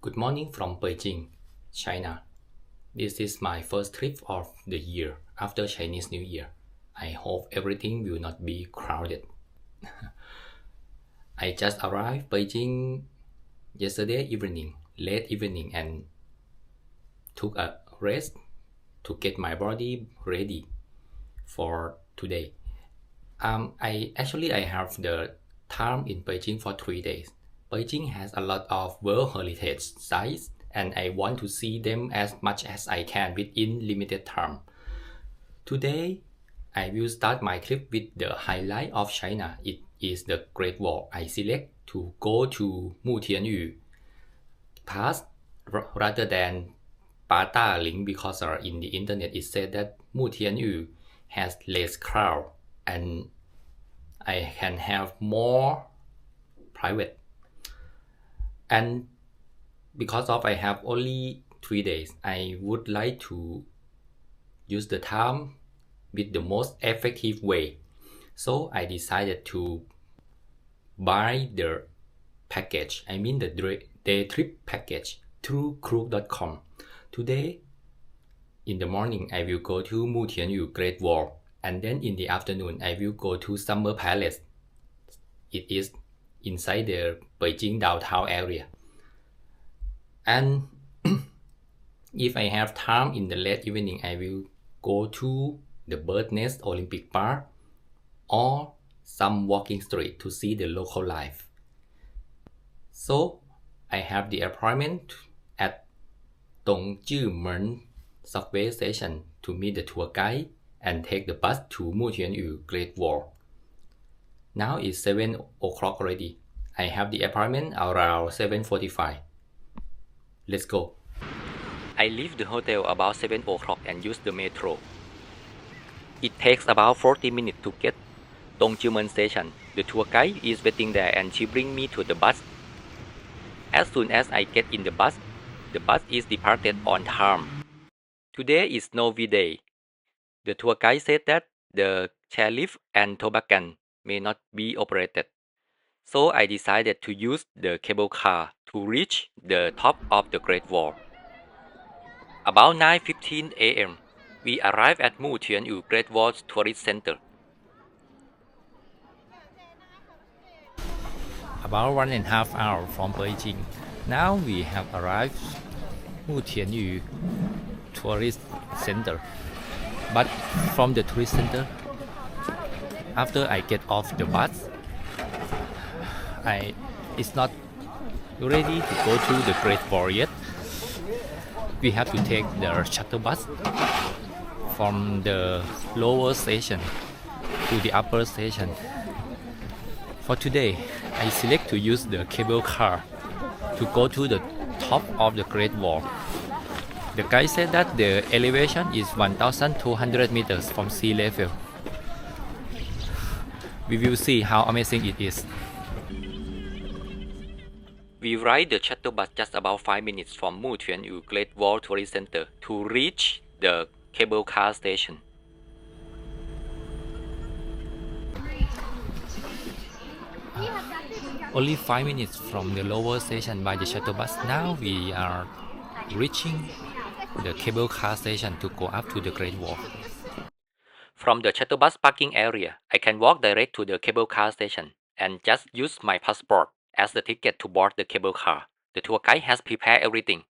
Good morning from Beijing, China. This is my first trip of the year after Chinese New Year. I hope everything will not be crowded. I just arrived Beijing yesterday evening, late evening, and took a rest to get my body ready for today. I have the time in Beijing for 3 days. Beijing has a lot of World Heritage Sites and I want to see them as much as I can within limited time. Today, I will start my trip with the highlight of China. It is the Great Wall. I select to go to Mutianyu Pass rather than Pata Link because in the internet it said that Mutianyu has less crowd and I can have more private. And because I have only 3 days, I would like to use the time with the most effective way. So I decided to buy the package, the day trip package through Klook.com. Today, in the morning, I will go to Mutianyu Great Wall, and then in the afternoon, I will go to Summer Palace. It is inside the Beijing downtown area. And if I have time in the late evening, I will go to the Beijing Olympic Park or some walking street to see the local life. So I have the appointment at Qianmen subway station to meet the tour guide and take the bus to Mutianyu Great Wall. Now it's 7 o'clock already. I have the appointment around 7:45. Let's go. I leave the hotel about 7 o'clock and use the metro. It takes about 40 minutes to get Qianmen station. The tour guide is waiting there and she brings me to the bus. As soon as I get in the bus is departed on time. Today is snowy day. The tour guide said that the chairlift and toboggan may not be operated. So I decided to use the cable car to reach the top of the Great Wall. About 9:15 a.m., we arrived at Mutianyu Great Wall Tourist Center. About 1.5 hours from Beijing, now we have arrived Mutianyu Tourist Center. But from the tourist center, after I get off the bus, it's not ready to go to the Great Wall yet. We have to take the shuttle bus from the lower station to the upper station. For today, I select to use the cable car to go to the top of the Great Wall. The guide said that the elevation is 1,200 meters from sea level. We will see how amazing it is. We ride the shuttle bus just about 5 minutes from Mutianyu Great Wall Tourist Center to reach the cable car station. Only 5 minutes from the lower station by the shuttle bus. Now we are reaching the cable car station to go up to the Great Wall. From the shuttle bus parking area, I can walk direct to the cable car station and just use my passport as the ticket to board the cable car. The tour guide has prepared everything.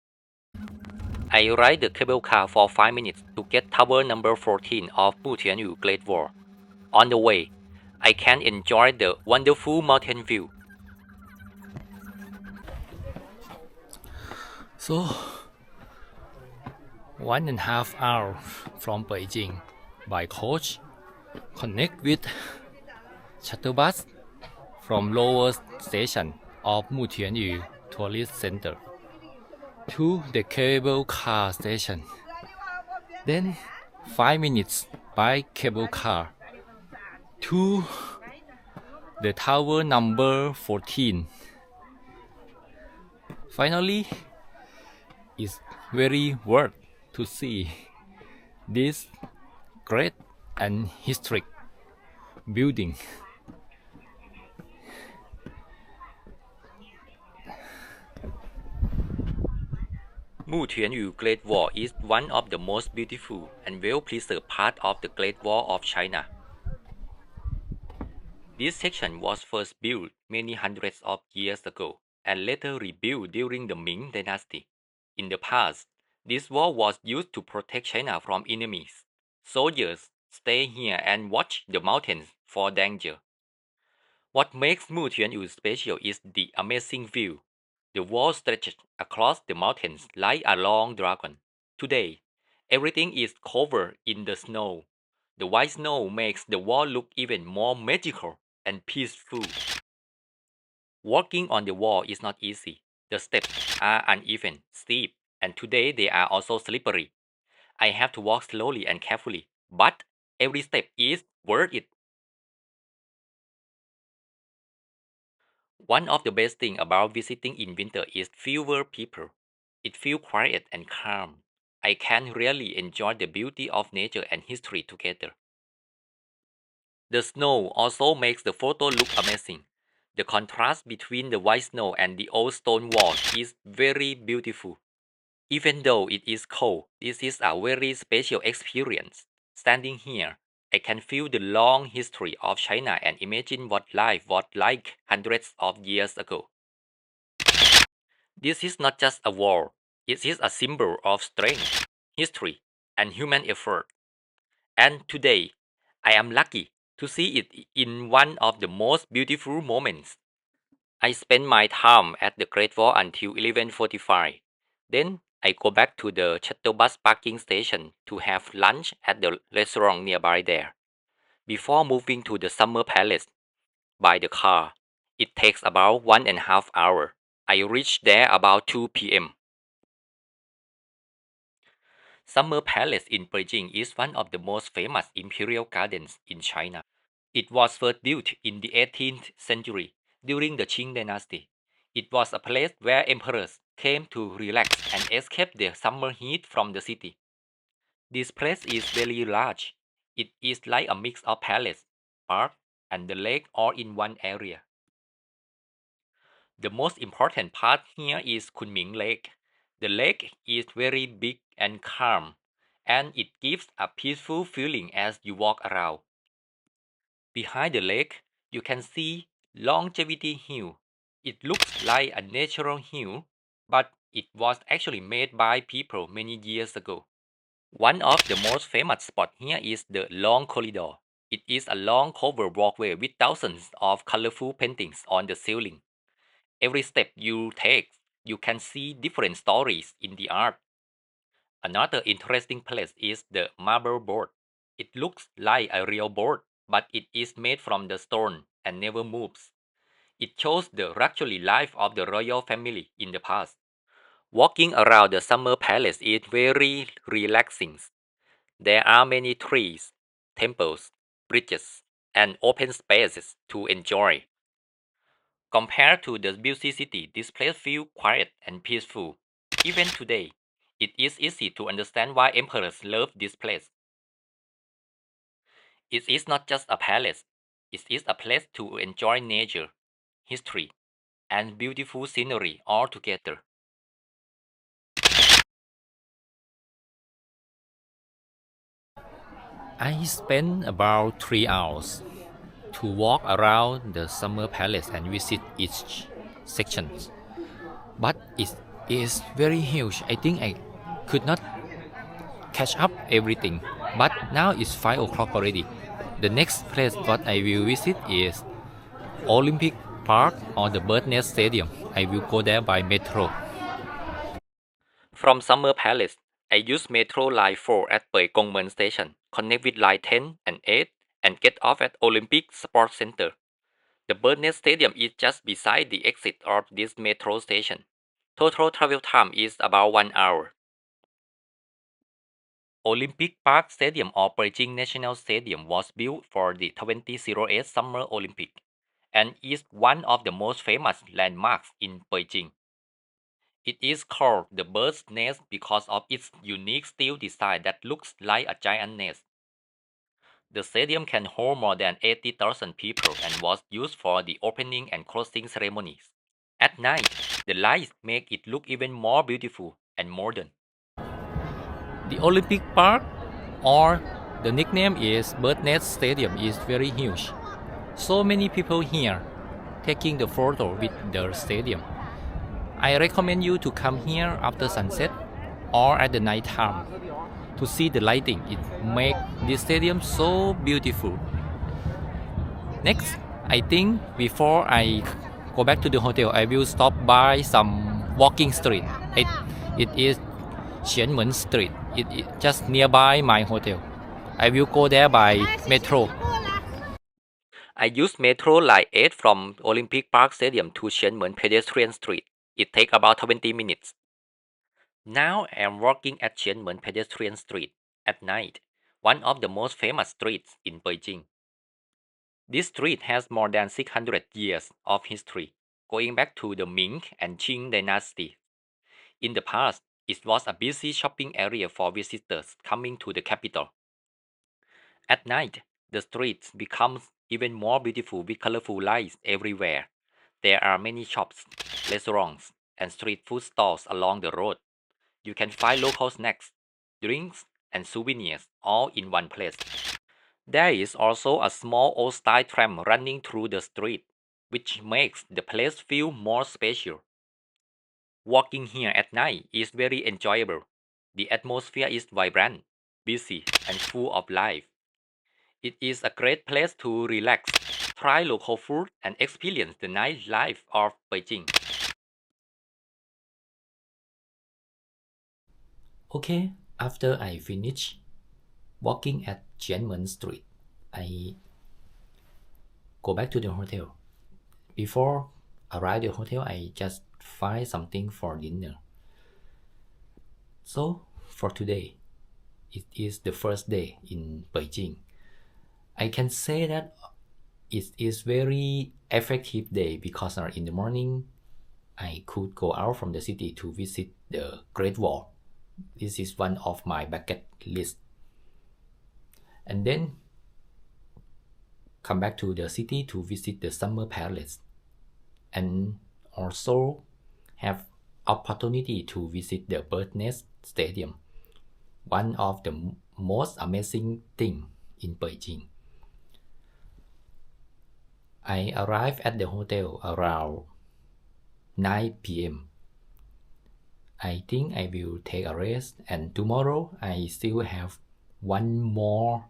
I ride the cable car for 5 minutes to get tower number 14 of Mutianyu Great Wall. On the way, I can enjoy the wonderful mountain view. So, 1.5 hours from Beijing by coach, connect with shuttle bus from lower station of Mutianyu Tourist Center to the cable car station. Then 5 minutes by cable car to the tower number 14. Finally, it's very worth to see this great and historic building. Mutianyu Great Wall is one of the most beautiful and well-preserved parts of the Great Wall of China. This section was first built many hundreds of years ago and later rebuilt during the Ming Dynasty. In the past, this wall was used to protect China from enemies. Soldiers stay here and watch the mountains for danger. What makes Mutianyu special is the amazing view. The wall stretches across the mountains like a long dragon. Today, everything is covered in the snow. The white snow makes the wall look even more magical and peaceful. Walking on the wall is not easy. The steps are uneven, steep, and today they are also slippery. I have to walk slowly and carefully, but every step is worth it. One of the best things about visiting in winter is fewer people. It feels quiet and calm. I can really enjoy the beauty of nature and history together. The snow also makes the photo look amazing. The contrast between the white snow and the old stone wall is very beautiful. Even though it is cold, this is a very special experience. Standing here, I can feel the long history of China and imagine what life was like hundreds of years ago. This is not just a wall, it is a symbol of strength, history, and human effort. And today, I am lucky to see it in one of the most beautiful moments. I spend my time at the Great Wall until 11:45. Then I go back to the shuttle bus parking station to have lunch at the restaurant nearby there. Before moving to the Summer Palace by the car, it takes about 1.5 hours. I reach there about 2 p.m. Summer Palace in Beijing is one of the most famous imperial gardens in China. It was first built in the 18th century during the Qing dynasty. It was a place where emperors came to relax and escape the summer heat from the city. This place is very large. It is like a mix of palace, park, and the lake all in one area. The most important part here is Kunming Lake. The lake is very big and calm, and it gives a peaceful feeling as you walk around. Behind the lake, you can see Longevity Hill. It looks like a natural hill, but it was actually made by people many years ago. One of the most famous spots here is the Long Corridor. It is a long covered walkway with thousands of colorful paintings on the ceiling. Every step you take, you can see different stories in the art. Another interesting place is the marble board. It looks like a real board, but it is made from the stone and never moves. It shows the luxury life of the royal family in the past. Walking around the summer palace is very relaxing. There are many trees, temples, bridges, and open spaces to enjoy. Compared to the busy city, this place feels quiet and peaceful. Even today, it is easy to understand why emperors loved this place. It is not just a palace, it is a place to enjoy nature, history, and beautiful scenery all together. I spent about 3 hours to walk around the summer palace and visit each section. But it is very huge. I think I could not catch up everything. But now it's 5 o'clock already. The next place what I will visit is Olympic Park or the Birdnest Stadium. I will go there by metro. From Summer Palace, I use Metro Line 4 at Qianmen Station, connect with Line 10 and 8, and get off at Olympic Sports Center. The Birdnest Stadium is just beside the exit of this metro station. Total travel time is about 1 hour. Olympic Park Stadium or Beijing National Stadium was built for the 2008 Summer Olympic and is one of the most famous landmarks in Beijing. It is called the bird's nest because of its unique steel design that looks like a giant nest. The stadium can hold more than 80,000 people and was used for the opening and closing ceremonies. At night, the lights make it look even more beautiful. and modern. The Olympic Park, or the nickname is Bird's Stadium, is very huge. So many people here taking the photo with the stadium. I recommend you to come here after sunset or at the night time to see the lighting. It makes this stadium so beautiful. Next, I think before I go back to the hotel, I will stop by some walking street. It is Qianmen Street. It is just nearby my hotel. I will go there by metro. I use metro line 8 from Olympic Park Stadium to Qianmen Pedestrian Street. It takes about 20 minutes. Now I am walking at Qianmen Pedestrian Street at night, one of the most famous streets in Beijing. This street has more than 600 years of history, going back to the Ming and Qing dynasty. In the past, it was a busy shopping area for visitors coming to the capital. At night, the streets become even more beautiful with colorful lights everywhere. There are many shops, restaurants, and street food stalls along the road. You can find local snacks, drinks, and souvenirs all in one place. There is also a small old-style tram running through the street, which makes the place feel more special. Walking here at night is very enjoyable. The atmosphere is vibrant, busy, and full of life. It is a great place to relax, try local food, and experience the nightlife of Beijing. Okay, after I finish walking at Qianmen Street, I go back to the hotel. Before arrive the hotel, I just find something for dinner. So for today, it is the first day in Beijing. I can say that it is very effective day because in the morning, I could go out from the city to visit the Great Wall. This is one of my bucket list. And then come back to the city to visit the Summer Palace. And also have opportunity to visit the Bird's Stadium, one of the most amazing thing in Beijing. I arrived at the hotel around 9 p.m. I think I will take a rest, and tomorrow I still have one more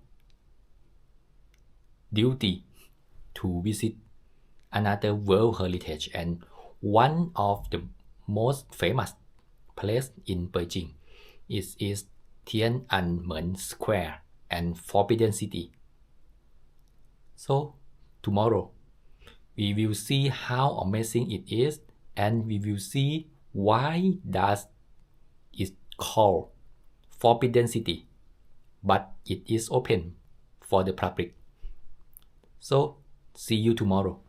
duty to visit another World Heritage and one of the most famous place in Beijing. It is Tiananmen Square and Forbidden City. So tomorrow we will see how amazing it is, and we will see why does it called Forbidden City, but it is open for the public. So see you tomorrow.